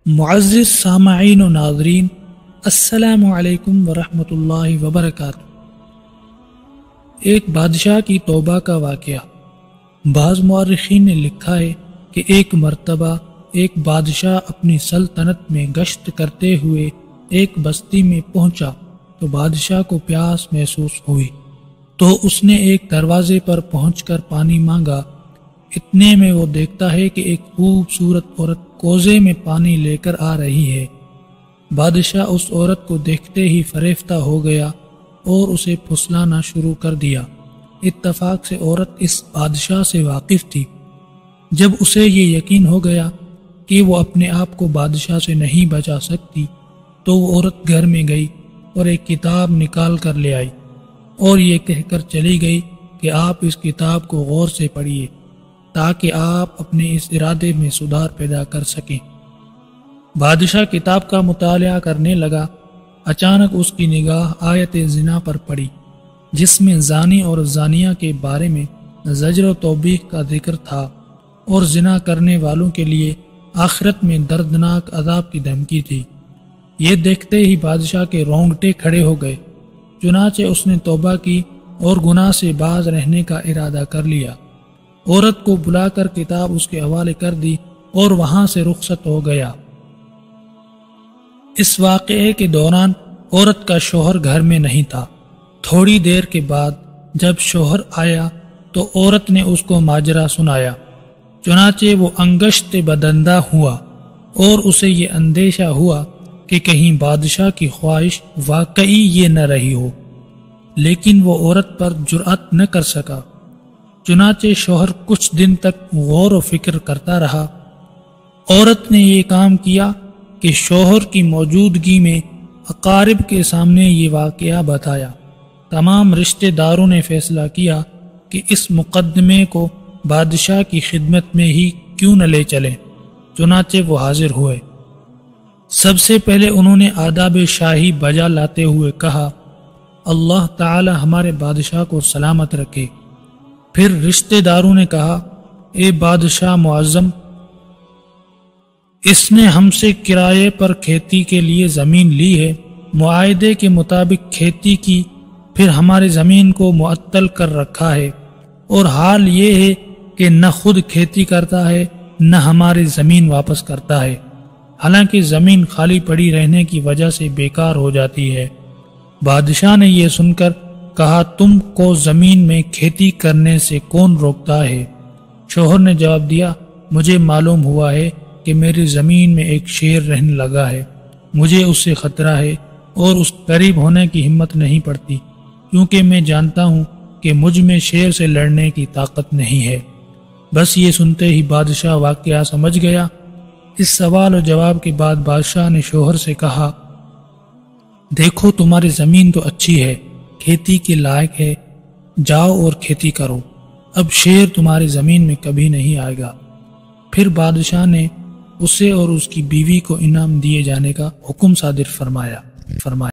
معزز سامعین و ناظرین، السلام علیکم ورحمۃ اللہ وبرکاتہ۔ ایک بادشاہ کی توبہ کا واقعہ۔ بعض مورخین نے لکھا ہے کہ ایک مرتبہ ایک بادشاہ اپنی سلطنت میں گشت کرتے ہوئے ایک بستی میں پہنچا تو بادشاہ کو پیاس محسوس ہوئی، تو اس نے ایک دروازے پر پہنچ کر پانی مانگا۔ اتنے میں وہ دیکھتا ہے کہ ایک خوبصورت عورت کوزے میں پانی لے کر آ رہی ہے۔ بادشاہ اس عورت کو دیکھتے ہی فریفتہ ہو گیا اور اسے پھسلانا شروع کر دیا۔ اتفاق سے عورت اس بادشاہ سے واقف تھی۔ جب اسے یہ یقین ہو گیا کہ وہ اپنے آپ کو بادشاہ سے نہیں بچا سکتی تو وہ عورت گھر میں گئی اور ایک کتاب نکال کر لے آئی اور یہ کہہ کر چلی گئی کہ آپ اس کتاب کو غور سے پڑھیے تاکہ آپ اپنے اس ارادے میں سدھار پیدا کر سکیں۔ بادشاہ کتاب کا مطالعہ کرنے لگا۔ اچانک اس کی نگاہ آیت زنا پر پڑی، جس میں زانی اور زانیہ کے بارے میں زجر و توبیخ کا ذکر تھا اور زنا کرنے والوں کے لیے آخرت میں دردناک عذاب کی دھمکی تھی۔ یہ دیکھتے ہی بادشاہ کے رونگٹے کھڑے ہو گئے۔ چنانچہ اس نے توبہ کی اور گناہ سے باز رہنے کا ارادہ کر لیا۔ عورت کو بلا کر کتاب اس کے حوالے کر دی اور وہاں سے رخصت ہو گیا۔ اس واقعے کے دوران عورت کا شوہر گھر میں نہیں تھا۔ تھوڑی دیر کے بعد جب شوہر آیا تو عورت نے اس کو ماجرا سنایا۔ چنانچہ وہ انگشت بدندہ ہوا اور اسے یہ اندیشہ ہوا کہ کہیں بادشاہ کی خواہش واقعی یہ نہ رہی ہو، لیکن وہ عورت پر جرأت نہ کر سکا۔ چنانچہ شوہر کچھ دن تک غور و فکر کرتا رہا۔ عورت نے یہ کام کیا کہ شوہر کی موجودگی میں اقارب کے سامنے یہ واقعہ بتایا۔ تمام رشتہ داروں نے فیصلہ کیا کہ اس مقدمے کو بادشاہ کی خدمت میں ہی کیوں نہ لے چلیں۔ چنانچہ وہ حاضر ہوئے۔ سب سے پہلے انہوں نے آداب شاہی بجا لاتے ہوئے کہا، اللہ تعالی ہمارے بادشاہ کو سلامت رکھے۔ پھر رشتہ داروں نے کہا، اے بادشاہ معظم، اس نے ہم سے کرائے پر کھیتی کے لیے زمین لی ہے، معاہدے کے مطابق کھیتی کی، پھر ہماری زمین کو معطل کر رکھا ہے، اور حال یہ ہے کہ نہ خود کھیتی کرتا ہے نہ ہماری زمین واپس کرتا ہے، حالانکہ زمین خالی پڑی رہنے کی وجہ سے بیکار ہو جاتی ہے۔ بادشاہ نے یہ سن کر کہا، تم کو زمین میں کھیتی کرنے سے کون روکتا ہے؟ شوہر نے جواب دیا، مجھے معلوم ہوا ہے کہ میری زمین میں ایک شیر رہنے لگا ہے، مجھے اس سے خطرہ ہے اور اس قریب ہونے کی ہمت نہیں پڑتی، کیونکہ میں جانتا ہوں کہ مجھ میں شیر سے لڑنے کی طاقت نہیں ہے۔ بس یہ سنتے ہی بادشاہ واقعہ سمجھ گیا۔ اس سوال و جواب کے بعد بادشاہ نے شوہر سے کہا، دیکھو تمہاری زمین تو اچھی ہے، کھیتی کے لائق ہے، جاؤ اور کھیتی کرو، اب شیر تمہاری زمین میں کبھی نہیں آئے گا۔ پھر بادشاہ نے اسے اور اس کی بیوی کو انعام دیے جانے کا حکم صادر فرمایا۔